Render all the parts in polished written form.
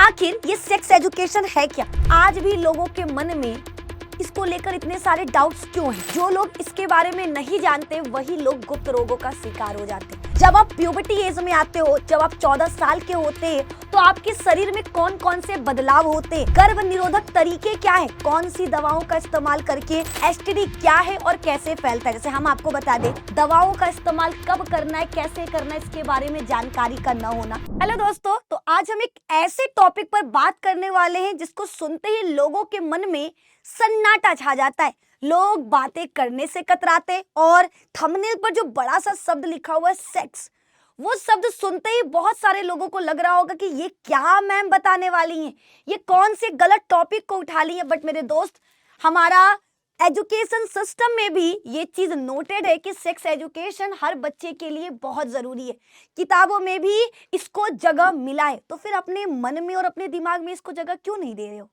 आखिर ये sex education है क्या? आज भी लोगों के मन में इसको लेकर इतने सारे डाउट्स क्यों हैं? जो लोग इसके बारे में नहीं जानते वही लोग गुप्त रोगों का शिकार हो जाते हैं। जब आप प्यूबर्टी एज में आते हो, जब आप 14 साल के होते हैं, तो आपके शरीर में कौन कौन से बदलाव होते हैं, गर्भ निरोधक तरीके क्या है, कौन सी दवाओं का इस्तेमाल करके एसटीडी क्या है और कैसे फैलता है। जैसे हम आपको बता दें, दवाओं का इस्तेमाल कब करना है, कैसे करना है, इसके बारे में जानकारी का न होना। हेलो दोस्तों, तो आज हम एक ऐसे टॉपिक पर बात करने वाले हैं जिसको सुनते ही लोगों के मन में सन्नाटा छा जाता है। लोग बातें करने से कतराते और थंबनेल पर जो बड़ा सा शब्द लिखा हुआ है सेक्स, वो शब्द सुनते ही बहुत सारे लोगों को लग रहा होगा कि ये क्या मैम बताने वाली हैं, ये कौन से गलत टॉपिक को उठा ली है। बट मेरे दोस्त, हमारा एजुकेशन सिस्टम में भी ये चीज नोटेड है कि सेक्स एजुकेशन हर बच्चे के लिए बहुत जरूरी है। किताबों में भी इसको जगह मिला है, तो फिर अपने मन में और अपने दिमाग में इसको जगह क्यों नहीं दे रहे हो?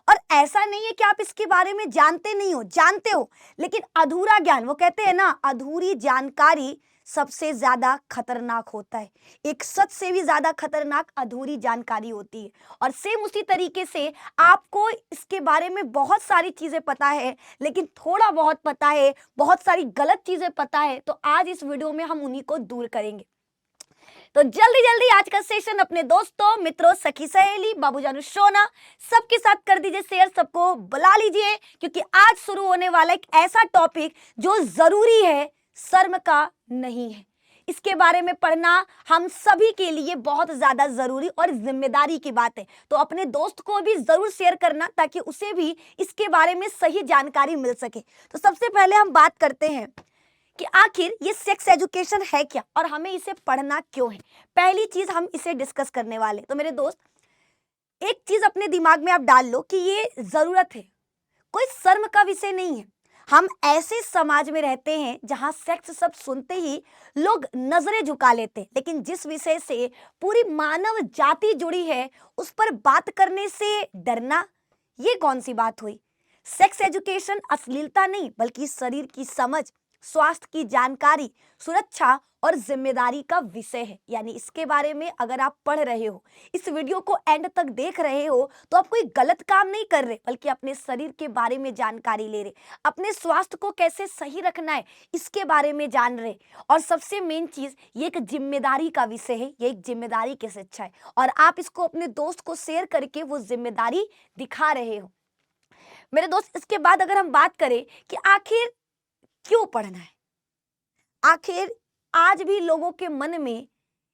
और ऐसा नहीं है कि आप इसके बारे में जानते नहीं हो, जानते हो, लेकिन अधूरा ज्ञान, वो कहते हैं ना, अधूरी जानकारी सबसे ज्यादा खतरनाक होता है। एक सच से भी ज्यादा खतरनाक अधूरी जानकारी होती है। और सेम उसी तरीके से आपको इसके बारे में बहुत सारी चीजें पता है, लेकिन थोड़ा बहुत पता है, बहुत सारी गलत चीजें पता है, तो आज इस वीडियो में हम उन्हीं को दूर करेंगे। तो जल्दी जल्दी आज का सेशन अपने दोस्तों, मित्रों, सखी सहेली, बाबूजान, सोना सबके साथ कर दीजिए शेयर, सबको बुला लीजिए, क्योंकि आज शुरू होने वाला एक ऐसा टॉपिक जो जरूरी है, शर्म का नहीं है। इसके बारे में पढ़ना हम सभी के लिए बहुत ज्यादा जरूरी और जिम्मेदारी की बात है। तो अपने दोस्त को भी जरूर शेयर करना ताकि उसे भी इसके बारे में सही जानकारी मिल सके। तो सबसे पहले हम बात करते हैं कि आखिर ये सेक्स एजुकेशन है क्या और हमें इसे पढ़ना क्यों है। पहली चीज हम इसे डिस्कस करने वाले। तो मेरे दोस्त, एक चीज अपने दिमाग में आप डाल लो कि ये जरूरत है, कोई शर्म का विषय नहीं है। हम ऐसे समाज में रहते हैं जहां सेक्स सब सुनते ही लोग नजरें झुका लेते हैं, लेकिन जिस विषय से पूरी मानव जाति जुड़ी है उस पर बात करने से डरना, ये कौन सी बात हुई? सेक्स एजुकेशन अश्लीलता नहीं, बल्कि शरीर की समझ, स्वास्थ्य की जानकारी, सुरक्षा और जिम्मेदारी का विषय है। यानी इसके बारे में अगर आप पढ़ रहे हो, इस वीडियो को एंड तक देख रहे हो, तो आप कोई गलत काम नहीं कर रहे, बल्कि अपने शरीर के बारे में जानकारी ले रहे, अपने स्वास्थ्य को कैसे सही रखना है इसके बारे में जान रहे। और सबसे मेन चीज, ये एक जिम्मेदारी का विषय है, ये एक जिम्मेदारी की शिक्षा है, और आप इसको अपने दोस्त को शेयर करके वो जिम्मेदारी दिखा रहे हो। मेरे दोस्त, इसके बाद अगर हम बात करें कि आखिर क्यों पढ़ना है, आखिर आज भी लोगों के मन में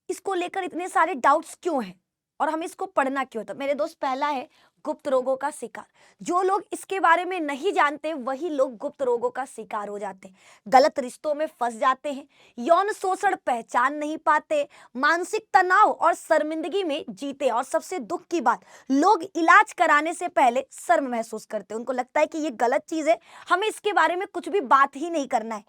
इसको लेकर इतने सारे डाउट्स क्यों हैं और हमें इसको पढ़ना क्यों? तो मेरे दोस्त, पहला है गुप्त रोगों का शिकार। जो लोग इसके बारे में नहीं जानते वही लोग गुप्त रोगों का शिकार हो जाते हैं, गलत रिश्तों में फंस जाते हैं, यौन शोषण पहचान नहीं पाते, मानसिक तनाव और शर्मिंदगी में जीते। और सबसे दुख की बात, लोग इलाज कराने से पहले शर्म महसूस करते हैं। उनको लगता है कि ये गलत चीज है, हमें इसके बारे में कुछ भी बात ही नहीं करना है।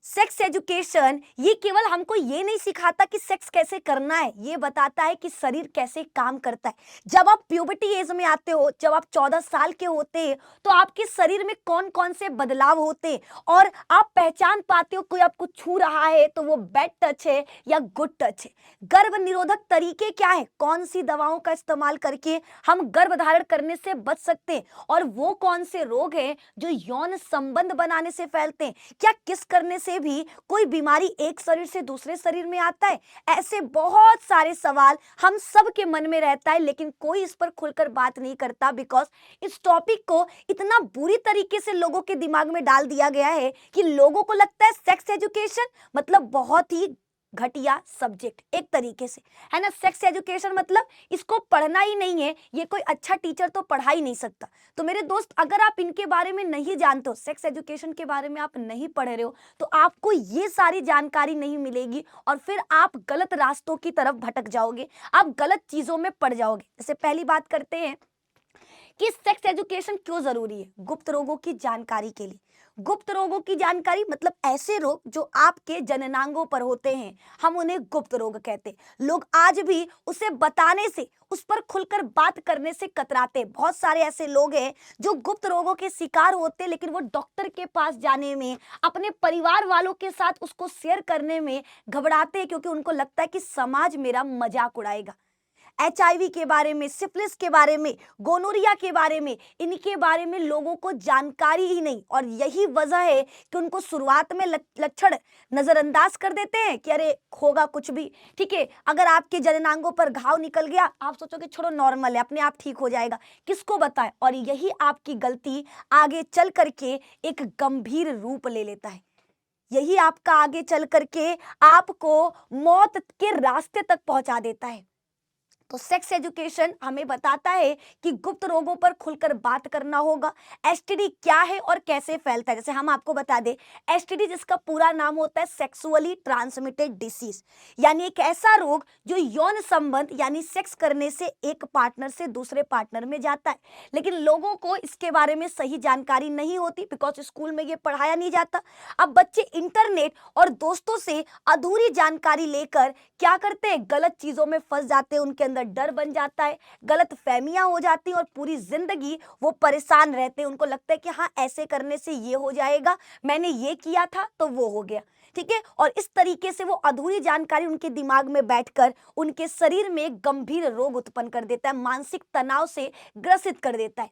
सेक्स एजुकेशन ये केवल हमको ये नहीं सिखाता कि सेक्स कैसे करना है, ये बताता है कि शरीर कैसे काम करता है। जब आप प्यूबर्टी एज में आते हो, जब आप 14 साल के होते हैं, तो आपके शरीर में कौन कौन से बदलाव होते हैं और आप पहचान पाते हो कोई आपको छू रहा है तो वो बैड टच है या गुड टच है। गर्भ निरोधक तरीके क्या है, कौन सी दवाओं का इस्तेमाल करके हम गर्भ धारण करने से बच सकते हैं, और वो कौन से रोग हैं जो यौन संबंध बनाने से फैलते हैं, क्या किस करने से भी कोई बीमारी एक शरीर से दूसरे शरीर में आता है। ऐसे बहुत सारे सवाल हम सब के मन में रहता है, लेकिन कोई इस पर खुलकर बात नहीं करता, बिकॉज इस टॉपिक को इतना बुरी तरीके से लोगों के दिमाग में डाल दिया गया है कि लोगों को लगता है सेक्स एजुकेशन मतलब बहुत ही घटिया सब्जेक्ट, एक तरीके से, है ना। सेक्स एजुकेशन मतलब इसको पढ़ना ही नहीं है, ये कोई अच्छा टीचर तो पढ़ा ही नहीं सकता। तो मेरे दोस्त, अगर आप इनके बारे में नहीं जानते हो, सेक्स एजुकेशन के बारे में आप नहीं पढ़ रहे हो, तो आपको ये सारी जानकारी नहीं मिलेगी और फिर आप गलत रास्तों की तरफ भटक जाओगे, आप गलत चीजों में पड़ जाओगे। जैसे पहली बात करते हैं कि सेक्स एजुकेशन क्यों जरूरी है। गुप्त रोगों की जानकारी के लिए। गुप्त रोगों की जानकारी मतलब ऐसे रोग जो आपके जननांगों पर होते हैं, हम उन्हें गुप्त रोग कहते हैं। लोग आज भी उसे बताने से, उस पर खुलकर बात करने से कतराते हैं। बहुत सारे ऐसे लोग हैं जो गुप्त रोगों के शिकार होते हैं, लेकिन वो डॉक्टर के पास जाने में, अपने परिवार वालों के साथ उसको शेयर करने में घबराते हैं, क्योंकि उनको लगता है कि समाज मेरा मजाक उड़ाएगा। HIV के बारे में, सिफिलिस के बारे में, गोनोरिया के बारे में, इनके बारे में लोगों को जानकारी ही नहीं। और यही वजह है कि उनको शुरुआत में लक्षण नजरअंदाज कर देते हैं कि अरे होगा कुछ भी, ठीक है। अगर आपके जननांगों पर घाव निकल गया, आप सोचोगे छोड़ो नॉर्मल है, अपने आप ठीक हो जाएगा, किसको बताए। और यही आपकी गलती आगे चल करके एक गंभीर रूप ले लेता है। यही आपका आगे चल करके आपको मौत के रास्ते तक पहुंचा देता है। तो सेक्स एजुकेशन हमें बताता है कि गुप्त रोगों पर खुलकर बात करना होगा। एसटीडी क्या है और कैसे फैलता है। जैसे हम आपको बता दें, एसटीडी जिसका पूरा नाम होता है सेक्सुअली ट्रांसमिटेड डिसीज, यानी एक ऐसा रोग जो यौन संबंध यानी सेक्स करने से एक पार्टनर से दूसरे पार्टनर में जाता है। लेकिन लोगों को इसके बारे में सही जानकारी नहीं होती, बिकॉज स्कूल में ये पढ़ाया नहीं जाता। अब बच्चे इंटरनेट और दोस्तों से अधूरी जानकारी लेकर क्या करते हैं, गलत चीजों में फंस जाते हैं, उनके अंदर डर बन जाता है, गलत फहमियां हो जाती हैं और पूरी जिंदगी वो परेशान रहते हैं। उनको लगता है कि हाँ ऐसे करने से ये हो जाएगा, मैंने ये किया था तो वो हो गया, ठीक है। और इस तरीके से वो अधूरी जानकारी उनके दिमाग में बैठकर उनके शरीर में गंभीर रोग उत्पन्न कर देता है, मानसिक तनाव से ग्रसित कर देता है।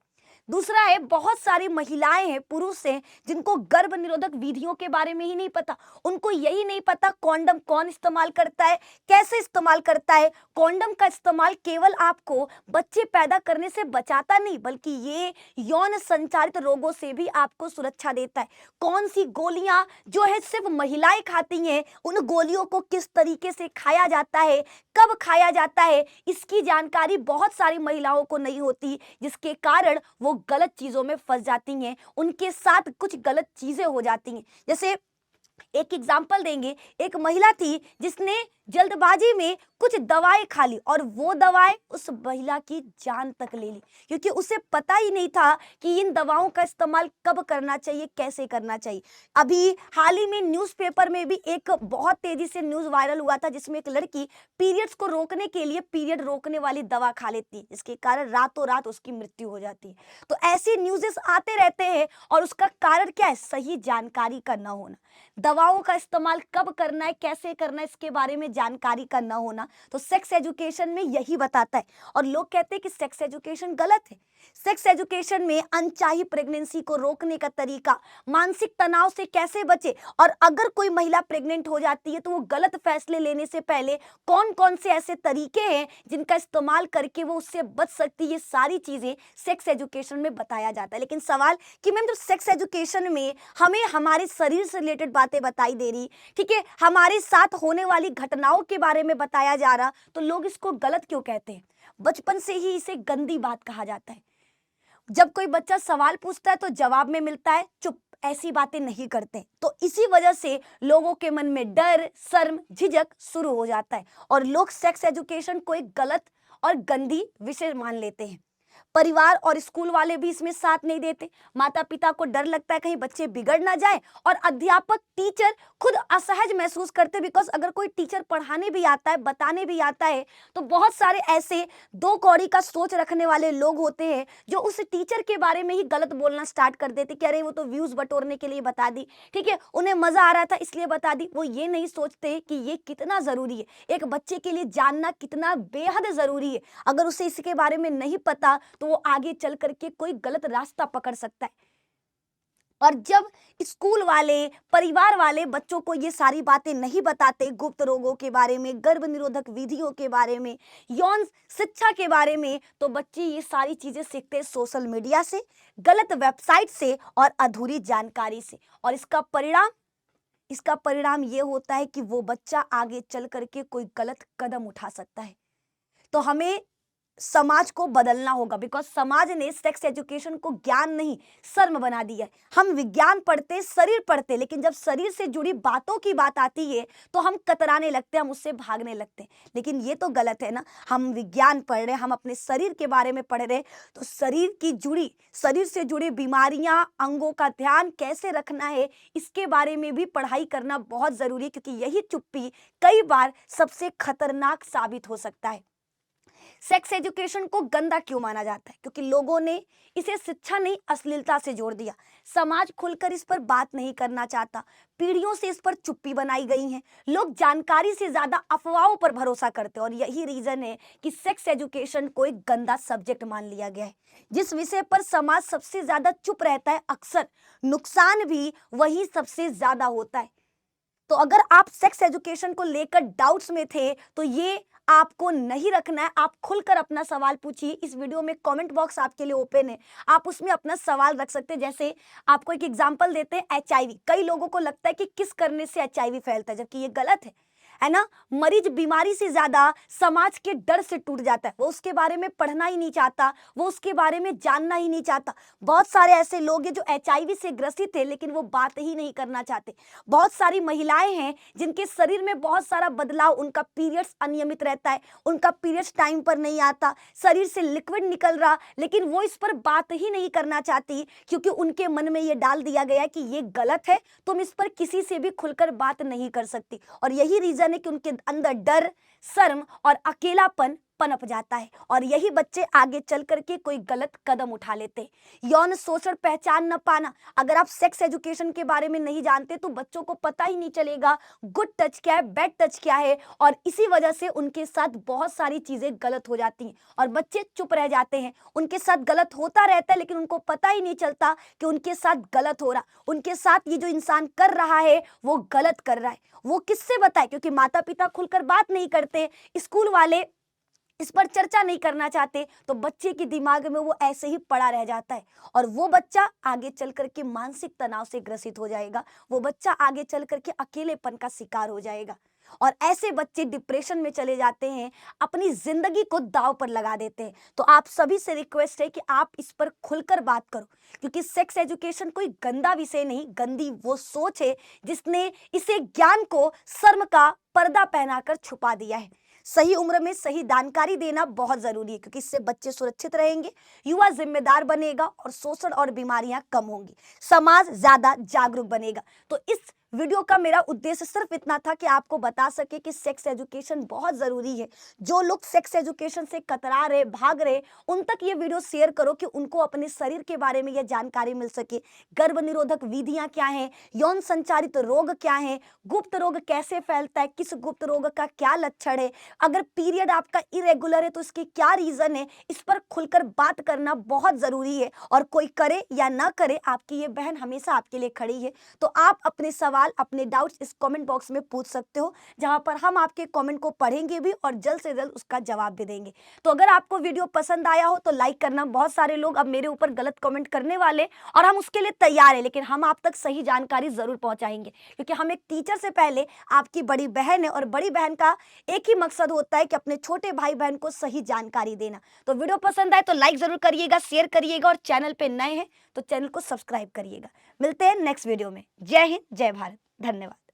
दूसरा है, बहुत सारी महिलाएं हैं, पुरुष हैं, जिनको गर्भ निरोधक विधियों के बारे में ही नहीं पता। उनको यही नहीं पता कॉन्डम कौन इस्तेमाल करता है, कैसे इस्तेमाल करता है। कॉन्डम का इस्तेमाल केवल आपको बच्चे पैदा करने से बचाता नहीं, बल्कि ये यौन संचारित रोगों से भी आपको सुरक्षा देता है। कौन सी गोलियां जो है सिर्फ महिलाएं खाती हैं, उन गोलियों को किस तरीके से खाया जाता है, कब खाया जाता है, इसकी जानकारी बहुत सारी महिलाओं को नहीं होती, जिसके कारण वो गलत चीजों में फंस जाती हैं, उनके साथ कुछ गलत चीजें हो जाती हैं। जैसे एक एग्जाम्पल देंगे, एक महिला थी जिसने जल्दबाजी में कुछ दवाएं खा ली और वो दवाएं उस महिला की जान तक ले ली, क्योंकि उसे पता ही नहीं था कि इन दवाओं का इस्तेमाल कब करना चाहिए, कैसे करना चाहिए। अभी हाल ही में न्यूज़पेपर में भी एक बहुत तेजी से न्यूज़ वायरल हुआ था, जिसमें एक लड़की पीरियड्स को रोकने के लिए पीरियड रोकने वाली दवा खा लेती है, जिसके कारण रातों रात उसकी मृत्यु हो जाती है। तो ऐसे न्यूज़ेस आते रहते हैं और उसका कारण क्या है, सही जानकारी का न होना। दवाओं का इस्तेमाल कब करना है, कैसे करना है, इसके बारे में जानकारी का न होना। तो सेक्स एजुकेशन में यही बताता है। और लोग कहते हैं कि सेक्स एजुकेशन गलत है। सेक्स एजुकेशन में अनचाही प्रेगनेंसी को रोकने का तरीका, मानसिक तनाव से कैसे बचे, और अगर कोई महिला प्रेग्नेंट हो जाती है तो वो गलत फैसले लेने से पहले कौन कौन से ऐसे तरीके हैं जिनका इस्तेमाल करके वो उससे बच सकती है, ये सारी चीजें सेक्स एजुकेशन में बताया जाता है। लेकिन सवाल कि मैम, तो सेक्स एजुकेशन में हमें हमारे शरीर से रिलेटेड बातें बताई दे रही, ठीक है, हमारे साथ होने वाली घटनाओं के बारे में बताया जा रहा, तो लोग इसको गलत क्यों कहते हैं? बचपन से ही इसे गंदी बात कहा जाता है। जब कोई बच्चा सवाल पूछता है तो जवाब में मिलता है चुप, ऐसी बातें नहीं करते। तो इसी वजह से लोगों के मन में डर, शर्म, झिझक शुरू हो जाता है और लोग सेक्स एजुकेशन को एक गलत और गंदी विषय मान लेते हैं। परिवार और स्कूल वाले भी इसमें साथ नहीं देते। माता पिता को डर लगता है कहीं बच्चे बिगड़ ना जाए, और अध्यापक, टीचर खुद असहज महसूस करते, बिकॉज अगर कोई टीचर पढ़ाने भी आता है, बताने भी आता है, तो बहुत सारे ऐसे दो कौड़ी का सोच रखने वाले लोग होते हैं जो उस टीचर के बारे में ही गलत बोलना स्टार्ट कर देते कि अरे वो तो व्यूज बटोरने के लिए बता दी, ठीक है, उन्हें मजा आ रहा था इसलिए बता दी। वो ये नहीं सोचते कि ये कितना जरूरी है, एक बच्चे के लिए जानना कितना बेहद जरूरी है। अगर उसे इसके बारे में नहीं पता तो वो आगे चल करके कोई गलत रास्ता पकड़ सकता है। और जब स्कूल वाले, परिवार वाले बच्चों को ये सारी बातें नहीं बताते, गुप्त रोगों के बारे में, गर्भ निरोधक विधियों के बारे में, यौन शिक्षा के बारे में, तो बच्चे ये सारी चीजें सीखते हैं सोशल मीडिया से, गलत वेबसाइट से और अधूरी जानकारी से। और इसका परिणाम ये होता है कि वो बच्चा आगे चल करके कोई गलत कदम उठा सकता है। तो हमें समाज को बदलना होगा, बिकॉज समाज ने सेक्स एजुकेशन को ज्ञान नहीं, शर्म बना दिया है। हम विज्ञान पढ़ते, शरीर पढ़ते, लेकिन जब शरीर से जुड़ी बातों की बात आती है तो हम कतराने लगते हैं, हम उससे भागने लगते हैं। लेकिन ये तो गलत है ना। हम विज्ञान पढ़ रहे हैं, हम अपने शरीर के बारे में पढ़ रहे हैं, तो शरीर से जुड़ी बीमारियां, अंगों का ध्यान कैसे रखना है, इसके बारे में भी पढ़ाई करना बहुत जरूरी है, क्योंकि यही चुप्पी कई बार सबसे खतरनाक साबित हो सकता है। सेक्स एजुकेशन को गंदा क्यों माना जाता है? क्योंकि लोगों ने इसे शिक्षा नहीं अश्लीलता से जोड़ दिया। समाज खुलकर इस पर बात नहीं करना चाहता। पीढ़ियों से इस पर चुप्पी बनाई गई है। लोग जानकारी से ज्यादा अफवाहों पर भरोसा करते हैं और यही रीजन है कि सेक्स एजुकेशन को एक गंदा सब्जेक्ट मान लिया गया है। जिस विषय पर समाज सबसे ज्यादा चुप रहता है, अक्सर नुकसान भी वही सबसे ज्यादा होता है। तो अगर आप सेक्स एजुकेशन को लेकर डाउट्स में थे तो ये आपको नहीं रखना है। आप खुलकर अपना सवाल पूछिए। इस वीडियो में कमेंट बॉक्स आपके लिए ओपन है, आप उसमें अपना सवाल रख सकते हैं। जैसे आपको एक एग्जांपल देते हैं, एचआईवी। कई लोगों को लगता है कि किस करने से एचआईवी फैलता है, जबकि ये गलत है ना। मरीज बीमारी से ज्यादा समाज के डर से टूट जाता है। वो उसके बारे में पढ़ना ही नहीं चाहता, वो उसके बारे में जानना ही नहीं चाहता। बहुत सारे ऐसे लोग हैं जो एचआईवी से ग्रसित है लेकिन वो बात ही नहीं करना चाहते। बहुत सारी महिलाएं हैं जिनके शरीर में बहुत सारा बदलाव, उनका पीरियड्स अनियमित रहता है, उनका पीरियड्स टाइम पर नहीं आता, शरीर से लिक्विड निकल रहा, लेकिन वो इस पर बात ही नहीं करना चाहती क्योंकि उनके मन में ये डाल दिया गया है कि ये गलत है, तुम इस पर किसी से भी खुलकर बात नहीं कर सकती। और यही रीजन है कि उनके अंदर डर, शर्म और अकेलापन पनप जाता है और यही बच्चे आगे चल करके कोई गलत कदम उठा लेते हैं। यौन शोषण पहचान न पाना। अगर आप सेक्स एजुकेशन के बारे में नहीं जानते तो बच्चों को पता ही नहीं चलेगा गुड टच क्या है, बैड टच क्या है, और इसी वजह से उनके साथ बहुत सारी चीजें गलत हो जाती हैं और बच्चे चुप रह जाते हैं। उनके साथ गलत होता रहता है लेकिन उनको पता ही नहीं चलता कि उनके साथ गलत हो रहा, उनके साथ ये जो इंसान कर रहा है वो गलत कर रहा है। वो किससे बताए? क्योंकि माता पिता खुलकर बात नहीं करते, स्कूल वाले इस पर चर्चा नहीं करना चाहते, तो बच्चे के दिमाग में वो ऐसे ही पड़ा रह जाता है और वो बच्चा आगे चल करके मानसिक तनाव से ग्रसित हो जाएगा। वो बच्चा आगे चल करके अकेलेपन का शिकार हो जाएगा और ऐसे बच्चे डिप्रेशन में चले जाते हैं, अपनी जिंदगी को दांव पर लगा देते हैं। तो आप सभी से रिक्वेस्ट है कि आप इस पर खुलकर बात करो, क्योंकि सेक्स एजुकेशन कोई गंदा विषय नहीं, गंदी वो सोच है जिसने इसे ज्ञान को शर्म का पर्दा पहनाकर छुपा दिया है। सही उम्र में सही जानकारी देना बहुत जरूरी है क्योंकि इससे बच्चे सुरक्षित रहेंगे, युवा जिम्मेदार बनेगा और शोषण और बीमारियां कम होंगी, समाज ज्यादा जागरूक बनेगा। तो इस वीडियो का मेरा उद्देश्य सिर्फ इतना था कि आपको बता सके कि सेक्स एजुकेशन बहुत जरूरी है। जो लोग सेक्स एजुकेशन से कतरा रहे, भाग रहे, उन तक ये वीडियो शेयर करो कि उनको अपने शरीर के बारे में यह जानकारी मिल सके। गर्भ निरोधक विधियां क्या हैं, यौन संचारित रोग क्या हैं, गुप्त रोग कैसे फैलता है, किस गुप्त रोग का क्या लक्षण है, अगर पीरियड आपका इरेगुलर है तो इसके क्या रीजन है, इस पर खुलकर बात करना बहुत जरूरी है। और कोई करे या ना करे, आपकी ये बहन हमेशा आपके लिए खड़ी है। तो आप अपने सवाल, अपने डाउट्स इस कमेंट बॉक्स में पूछ सकते हो, जहां पर हम आपके कमेंट को पढ़ेंगे भी और जल्द से जल्द उसका जवाब भी देंगे। तो अगर आपको वीडियो पसंद आया हो तो लाइक करना। बहुत सारे लोग अब मेरे ऊपर गलत कमेंट करने वाले और हम उसके लिए तैयार है, लेकिन हम आप तक सही जानकारी जरूर पहुंचाएंगे क्योंकि हम एक टीचर से पहले आपकी बड़ी बहन है और बड़ी बहन का एक ही मकसद होता है कि अपने छोटे भाई बहन को सही जानकारी देना। तो वीडियो पसंद आए तो लाइक जरूर करिएगा, शेयर करिएगा और चैनल पे नए हैं तो चैनल को सब्सक्राइब करिएगा। मिलते हैं नेक्स्ट वीडियो में। जय हिंद, जय भारत, धन्यवाद।